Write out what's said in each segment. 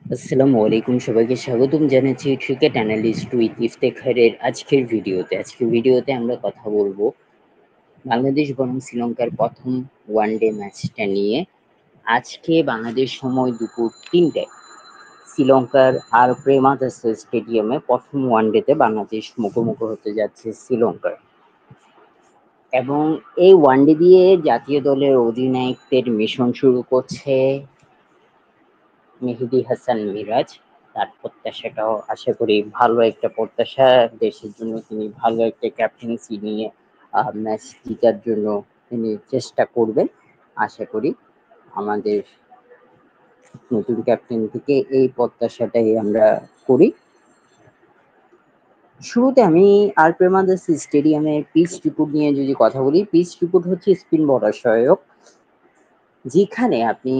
আসসালামু আলাইকুম, সবাইকে স্বাগতম জানাচ্ছি ক্রিকেট অ্যানালিস্ট উইথ ইফতেখারের আজকের ভিডিওতে আমরা কথা বলবো বাংলাদেশ বনাম শ্রীলঙ্কার প্রথম ওয়ানডে ম্যাচটা নিয়ে। আজকে বাংলাদেশ সময় দুপুর ৩টায় শ্রীলঙ্কার আর প্রেমাদাসা স্টেডিয়ামে প্রথম ওয়ানডেতে বাংলাদেশ মুখোমুখি হতে যাচ্ছে শ্রীলঙ্কার। এবং এই ওয়ানডে দিয়ে জাতীয় দলের অধিনায়কদের মিশন শুরু করছে মেহেদী হাসান মিরাজ। তার প্রত্যাশাটাও আশা করি ভালো একটা প্রত্যাশা। দেশের জন্য তিনি ভালো একটা ক্যাপ্টেন্সি নিয়ে ম্যাচ জিতার জন্য তিনি চেষ্টা করবেন। আশা করি আমাদের নতুন ক্যাপ্টেন থেকে এই প্রত্যাশাটাই আমরা করি। শুরুতে আমি আর প্রেমাদাস স্টেডিয়ামের পিচ রিপোর্ট নিয়ে যদি কথা বলি, পিচ রিপোর্ট হচ্ছে স্পিন বলার সহায়ক, যেখানে আপনি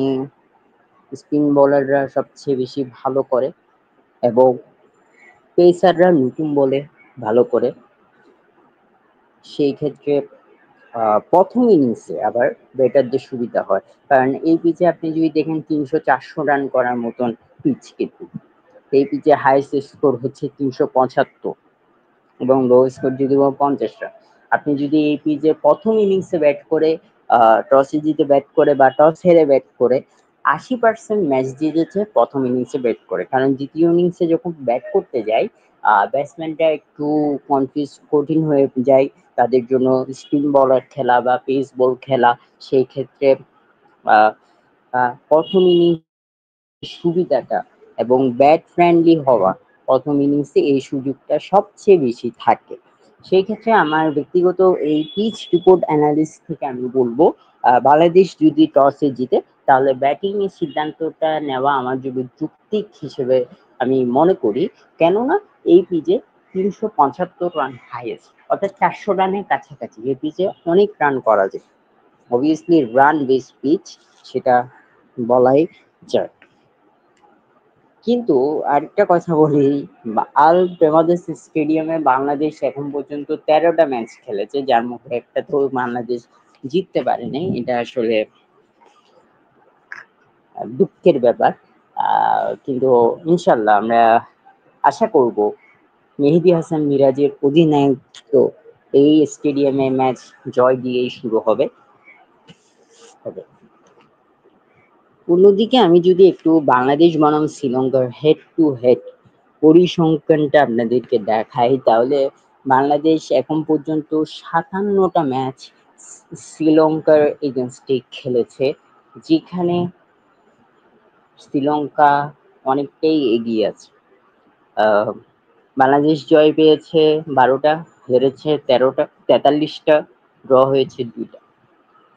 স্পিন বোলাররা সবচেয়ে বেশি ভালো করে এবং পেসাররা নতুন বলে ভালো করে। সেই ক্ষেত্রে প্রথম ইনিংসে আবার ব্যাটারদের সুবিধা হয়, কারণ এই পিচে আপনি যদি দেখেন ৩০০-৪০০ রান করার মতন পিচ, কিন্তু এই পিচে হাইয়েস্ট স্কোর হচ্ছে ৩৭৫ এবং লো স্কোর যদি 50 রান। আপনি যদি এই পিচে প্রথম ইনিংসে ব্যাট করে টসে জিতে ব্যাট করে বা টস হেরে ব্যাট করে, ৮০% ম্যাচ জিতেছে প্রথম ইনিংসে ব্যাট করে, কারণ দ্বিতীয় ইনিংসে যখন ব্যাট করতে যায় ব্যাটসম্যানটা একটু কনফিউজ কঠিন হয়ে যায় তাদের জন্য স্পিন বলার খেলা বা পেস বল খেলা। সেই ক্ষেত্রে আহ, প্রথম ইনিংস সুবিধাটা এবং ব্যাট ফ্রেন্ডলি হওয়া প্রথম ইনিংসে এই সুযোগটা সবচেয়ে বেশি থাকে। সেই ক্ষেত্রে আমার ব্যক্তিগত এই পিচ রিপোর্ট অ্যানালিস থেকে আমি বলবো বাংলাদেশ যদি টসে জিতে তাহলে ব্যাটিং এর সিদ্ধান্তটা নেওয়া আমার জন্য যৌক্তিক হিসেবে আমি মনে করি। কেননা এই পিচে ৩৭৫ রান হাইয়েস্ট, অর্থাৎ ৪০০ রানের কাছাকাছি এই পিচে অনেক রান করা যায়। অবভিয়াসলি রান বেস পিচ, সেটা বলাই যায়। কিন্তু আরেকটা কথা বলি, আল প্রেমাদাস স্টেডিয়ামে বাংলাদেশ এখন পর্যন্ত ১৩টা ম্যাচ খেলেছে, যার মধ্যে একটা তো বাংলাদেশ জিততে পারেনি। এটা আসলে দুঃখের ব্যাপার। কিন্তু ইনশাল্লাহ আমরা আশা করব মেহেদী হাসান মিরাজের অধিনায়কত্ব এই স্টেডিয়ামে ম্যাচ জয় দিয়েই শুরু হবে। অন্যদিকে আমি যদি একটু বাংলাদেশ বনাম শ্রীলঙ্কার হেড টু হেড পরিসংখ্যানটা আপনাদেরকে দেখাই, তাহলে বাংলাদেশ এখন পর্যন্ত ৫৭টা ম্যাচ শ্রীলঙ্কার এগেনস্টে খেলেছে, যেখানে শ্রীলঙ্কা অনেকটাই এগিয়ে আছে। আহ, বাংলাদেশ জয় পেয়েছে ১২টা, হেরেছে ১৩টা, ৪৩টা, ড্র হয়েছে ২টা।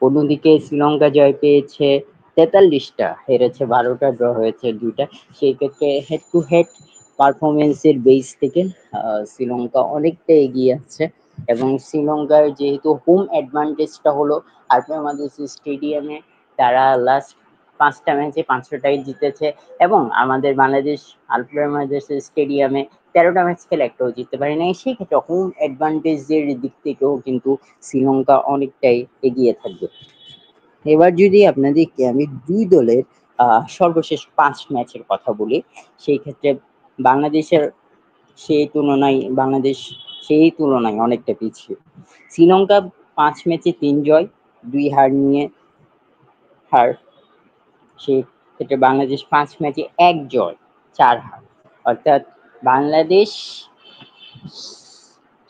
অন্যদিকে শ্রীলঙ্কা জয় পেয়েছে ৪৩টা, হেরেছে ১২টা, ড্র হয়েছে ২টা। সেই ক্ষেত্রে হেড টু হেড পারফরমেন্সের বেস থেকে শ্রীলঙ্কা অনেকটা এগিয়ে আছে। এবং শ্রীলঙ্কার যেহেতু হোম অ্যাডভান্টেজটা হলো আলফা মাদ্রিস স্টেডিয়ামে, তারা লাস্ট ৫টা ম্যাচে ৫টাই জিতেছে এবং আমাদের বাংলাদেশ আলফা মাদ্রিস স্টেডিয়ামে ১৩টা ম্যাচ খেলে একটাও জিততে পারে নাই। সেক্ষেত্রে হোম অ্যাডভান্টেজের দিক থেকেও কিন্তু শ্রীলঙ্কা অনেকটাই এগিয়ে থাকবে। এবার যদি আপনাদেরকে আমি দুই দলের সর্বশেষ ৫ ম্যাচের কথা বলি, সেই ক্ষেত্রে বাংলাদেশের সেই তুলনায় অনেকটা পিছিয়ে। শ্রীলঙ্কা ৫ ম্যাচে ৩ জয়, ২ হার নিয়ে হার। সেই ক্ষেত্রে বাংলাদেশ ৫ ম্যাচে ১ জয়, ৪ হার। অর্থাৎ বাংলাদেশ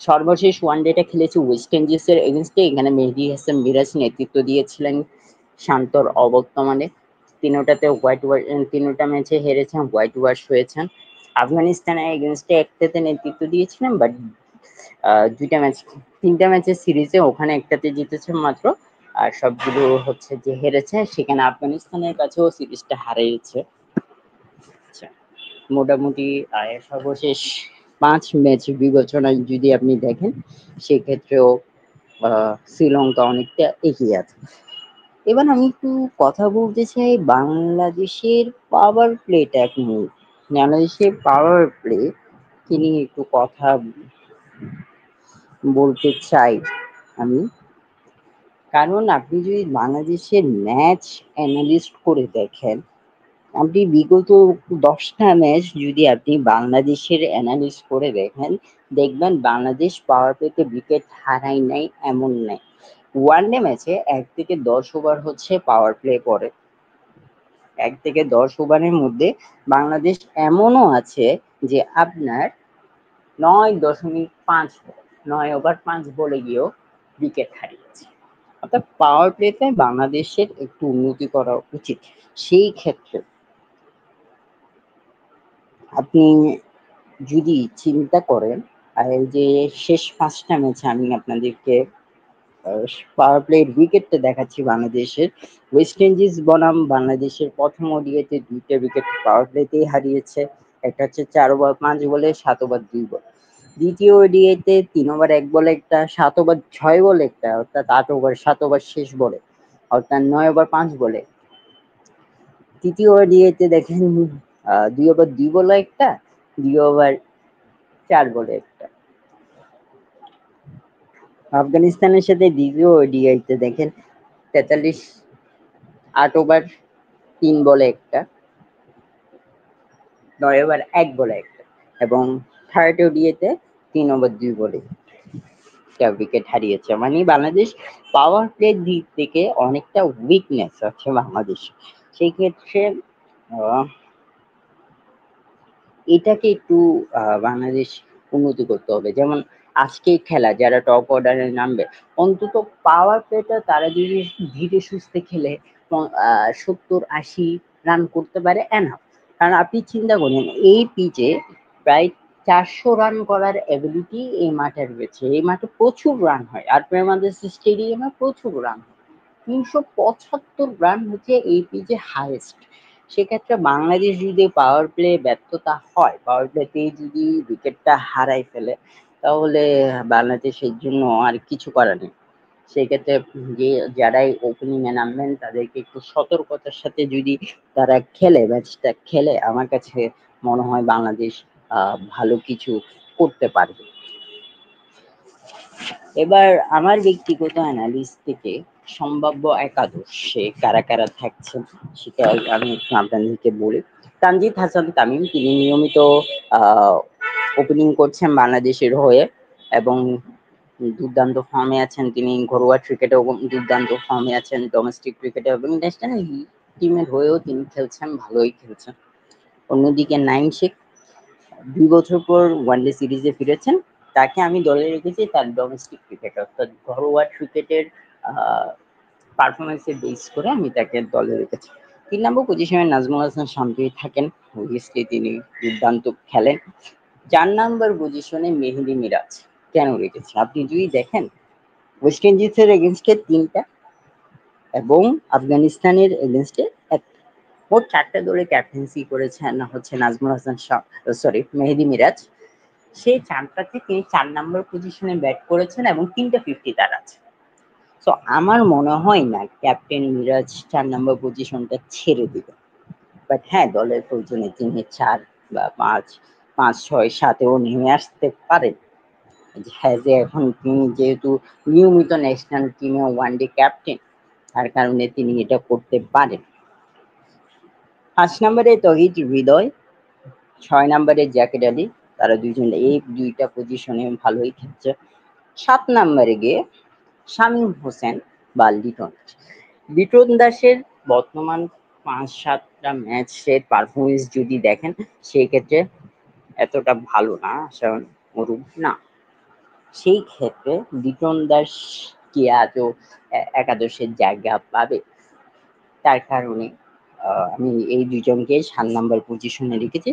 সর্বশেষ ওয়ানডেটা খেলেছে ওয়েস্ট ইন্ডিজের এগেনস্টে। এখানে মেহেদী হাসান মিরাজ নেতৃত্ব দিয়েছিলেন শান্তর অবর্তমানে। তিনোটা ম্যাচে হেরেছেন, হোয়াইট ওয়াশ হয়েছেন। আফগানিস্তানের এগেনস্টে একটাতে নেতৃত্ব দিয়েছিলেন, বাট দুইটা ম্যাচ, ৩টা ম্যাচের সিরিজে ওখানে একটাতে জিতেছে মাত্র, আর সবগুলো হচ্ছে যে হেরেছে। সেখানে আফগানিস্তানের কাছেও সিরিজটা হারিয়েছে। আচ্ছা, মোটামুটি সর্বশেষ ৫ ম্যাচ বিবেচনায় যদি আপনি দেখেন, সেক্ষেত্রেও শ্রীলঙ্কা অনেকটা এগিয়ে আছে। এবার আমি একটু কথা বলতে চাই বাংলাদেশের পাওয়ার প্লেটা নিয়ে। বাংলাদেশের পাওয়ার প্লে কে নিয়ে একটু কথা বলতে চাই আমি। কারণ আপনি যদি বাংলাদেশের ম্যাচ অ্যানালিস্ট করে দেখেন, আপনি বিগত 10টা ম্যাচ যদি আপনি বাংলাদেশের অ্যানালিস করে দেখেন, দেখবেন বাংলাদেশ পাওয়ার প্লেতে উইকেট হারায় নাই এমন নাই। ওয়ানডে ম্যাচে ১ থেকে ১০ ওভার হচ্ছে পাওয়ার প্লে করে। ১ থেকে ১০ ওভারের মধ্যে বাংলাদেশ এমনও আছে যে আপনার ৯.৫ বল, ৯ ওভার ৫ বলে গিয়েও উইকেট হারিয়েছে। অর্থাৎ পাওয়ার প্লেতে বাংলাদেশের একটু উন্নতি করা উচিত। সেই ক্ষেত্রে আপনি যদি চিন্তা করেন, এই যে শেষ ৫টা ম্যাচে আমি আপনাদেরকে পাওয়ার প্লের উইকেটটা দেখাচ্ছি বাংলাদেশের। ওয়েস্ট ইন্ডিজ বনাম বাংলাদেশের প্রথম ওডিআইতে ২টা উইকেট পাওয়ার প্লেতেই হারিয়েছে। একটা হচ্ছে ৪ ওভার ৫ বলে, ৭ ওভার ২ বল। দ্বিতীয় ওডিআইতে ৩ ওভার ১ বলে একটা, ৭ ওভার ৬ বলে একটা, অর্থাৎ ৮ ওভার ৭ ওভার শেষ বলে, অর্থাৎ ৯ ওভার ৫ বলে। তৃতীয় ওডিআইতে দেখেন ২ ওভার ২ বলে একটা, ২ ওভার ৪ বলে একটা। আফগানিস্তানের সাথে দ্বিতীয় ওডিআইতে দেখেন ৪৩ ৮ ওভার ৩ বলে একটা, ৯ ওভার ১ বলে একটা, এবং থার্ড ওডিআইতে ৩ ওভার ২ বলে একটা উইকেট হারিয়েছে। মানে বাংলাদেশ পাওয়ার প্লের দিক থেকে অনেকটা উইকনেস আছে বাংলাদেশ। সেই ক্ষেত্রে আহ, এটাকে একটু বাংলাদেশ উন্নতি করতে হবে। যেমন আজকে খেলা যারা টপ অর্ডারে নামবে, অন্তত পাওয়ার প্লেটা তারা যদি ধীরে সুস্থে খেলে ৭০-৮০ রান করতে পারে এনাফ। কারণ আপনি চিন্তা করেন এই পিচে প্রায় ৪০০ রান করার এবিলিটি এই মাঠে রয়েছে। এই মাঠে প্রচুর রান হয়, আর প্রেমাদাস স্টেডিয়ামে প্রচুর রান হয়। ৩৭৫ রান হচ্ছে এই পিচে হাইয়েস্ট। সেক্ষেত্রে বাংলাদেশ যদি পাওয়ার প্লে ব্যর্থতা হয়, পাওয়ার প্লেতেই যদি উইকেটটা হারাই ফেলে, তাহলে বাংলাদেশের জন্য আর কিছু করার নেই। সেক্ষেত্রে যে যারাই ওপেনিং এ নামবেন তাদেরকে একটু সতর্কতার সাথে যদি তারা খেলে, ম্যাচটা খেলে, আমার কাছে মনে হয় বাংলাদেশ ভালো কিছু করতে পারবে। এবার আমার ব্যক্তিগত অ্যানালিস থেকে সম্ভাব্য একাদশে কারা কারা থাকছেন সেটা আমি একটু আপনাদেরকে বলি। তানজিদ হাসান তামিম, তিনি নিয়মিত ওপেনিং করছেন বাংলাদেশের হয়ে এবং দুর্দান্ত ফর্মে আছেন তিনি। ঘরোয়া ক্রিকেটেও দুর্দান্ত ফর্মে আছেন, ডোমেস্টিক ক্রিকেটে এবং ন্যাশনাল টিমের হয়েও তিনি খেলছেন, ভালোই খেলছেন। অন্যদিকে নাইম শেখ ২ বছর পর ওয়ানডে সিরিজে ফিরেছেন। তাকে আমি দলে রেখেছি তার ডোমেস্টিক ক্রিকেট, অর্থাৎ ঘরোয়া ক্রিকেটের পারফরমেন্সে বেস করে আমি তাকে দলে রেখেছি। ৩ নম্বর পজিশনে নাজমুল হাসান শান্তই থাকেন, অবভিয়াসলি তিনি দুর্দান্ত খেলেন। ৪ নম্বর পজিশনে মেহেদী মিরাজ কেন রেখেছি, আপনি যদি দেখেন ওয়েস্ট ইন্ডিজের এগেনস্টে ৩টা এবং আফগানিস্তানের এগেনস্টে ১টা, মোট ৪টা দলে ক্যাপ্টেন্সি করেছেন হচ্ছে নাজমুল হাসান সরি মেহেদী মিরাজ। সেই ৪টাতে তিনি ৪ নম্বর পজিশনে ব্যাট করেছেন এবং ৩টা 50 তার আছে। তো আমার মনে হয় না ক্যাপ্টেন মিরাজ ৪ নম্বর পজিশনটা ছেড়ে দিবে। বাট হ্যাঁ, দলের প্রয়োজনে তিনি ৪ বা ৫, ৫, ৬, ৭-এও নেমে আসতে পারেন। হ্যাঁ, যে এখন তিনি যেহেতু নিয়মিত ন্যাশনাল টিমে ওয়ানডে ক্যাপ্টেন, তার কারণে তিনি এটা করতে পারেন। ৫ নম্বরে তহিদ হৃদয়, ৬ নম্বরে জাকের আলী, তারা দুইজন এই ২টা পজিশনে ভালোই খেলছে। ৭ নম্বরে গিয়ে শামীম হোসেন বা লিটন। লিটন দাসের বর্তমান ৫-৭টা ম্যাচের পারফরমেন্স যদি দেখেন, সেই ক্ষেত্রে এতটা ভালো না, আশানুরূপ না। সেই ক্ষেত্রে লিটন দাস কি আদৌ একাদশের জায়গা পাবে? তার কারণে আমি এই দুজনকে ৭ নম্বর পজিশনে রেখেছি।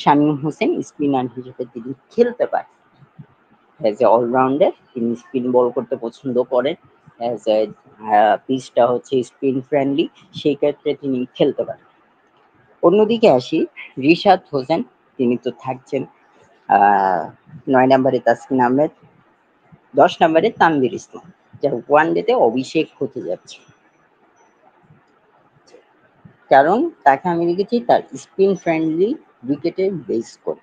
শামীম হোসেন স্পিনার হিসেবে তিনি খেলতে পারেন। অ্যাজ এ অলরাউন্ডার তিনি স্পিন বল করতে পছন্দ করেন। অ্যাজ এ পিচটা হচ্ছে স্পিন ফ্রেন্ডলি, সেই ক্ষেত্রে তিনি খেলতে পারেন। অন্যদিকে আসি রিশাদ হোসেন, তিনি তো থাকছেন। ৯ নম্বরে তাসকিন আহমেদ, ১০ নম্বরে তানভীর ইসলাম, যার ওয়ানডেতে অভিষেক হতে যাচ্ছে। কারণ তাকে আমি রেখেছি তার স্পিন ফ্রেন্ডলি উইকেটে বেস করে।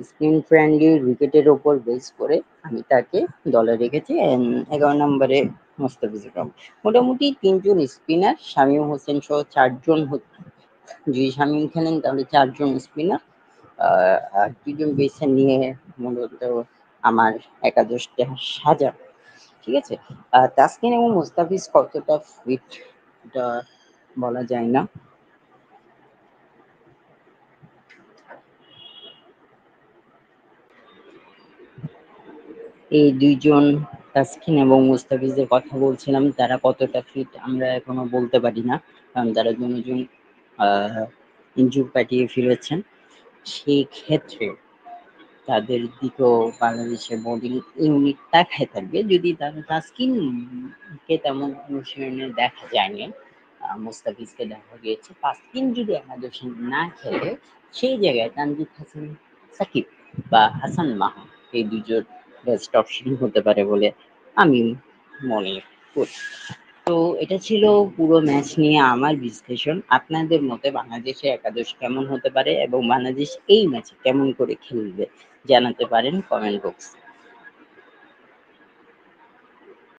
স্পিন ফ্রেন্ডলি উইকেটের ওপর বেস করে আমি তাকে দলে রেখেছি। ১১ নম্বরে মোস্তাফিজুর রহমান। মোটামুটি ৩ জন স্পিনার, শামীম হোসেন সহ ৪ জন যদি শামীম খেলেন তাহলে ৪ জন স্পিনার আর ২ জন পেসার নিয়ে মূলত আমার একাদশটা সাজাবো। ঠিক আছে? তাসকিন এবং মুস্তাফিজ কতটা ফিট এটা বলা যায় না। এই ২ জন তাসকিন এবং মুস্তাফিজের কথা বলছিলাম, তারা কতটা ফিট আমরা এখনো বলতে পারি না। কারণ তারা দুজন ইনজুর কাটিয়ে ফিরেছেন। সেই ক্ষেত্রে তাদের দিকেও বাংলাদেশের বোলিং ইউনিট তাকায় থাকবে। যদি তাসকিনকে তেমন অনুশীলনে দেখা যায়নি, মুস্তাফিজকে দেখা গিয়েছে। তাসকিন যদি একাদশে না খেলে সেই জায়গায় তানজিদ হাসান সাকিব বা হাসান মাহমুদ এই দুজন বেস্ট অপশন হতে পারে বলে আমি মনে করি। তো এটা ছিল পুরো ম্যাচ নিয়ে আমার বিশ্লেষণ। আপনাদের মতে বাংলাদেশের একাদশ কেমন হতে পারে এবং বাংলাদেশ এই ম্যাচে কেমন করে খেলবে জানাতে পারেন কমেন্ট বক্সে।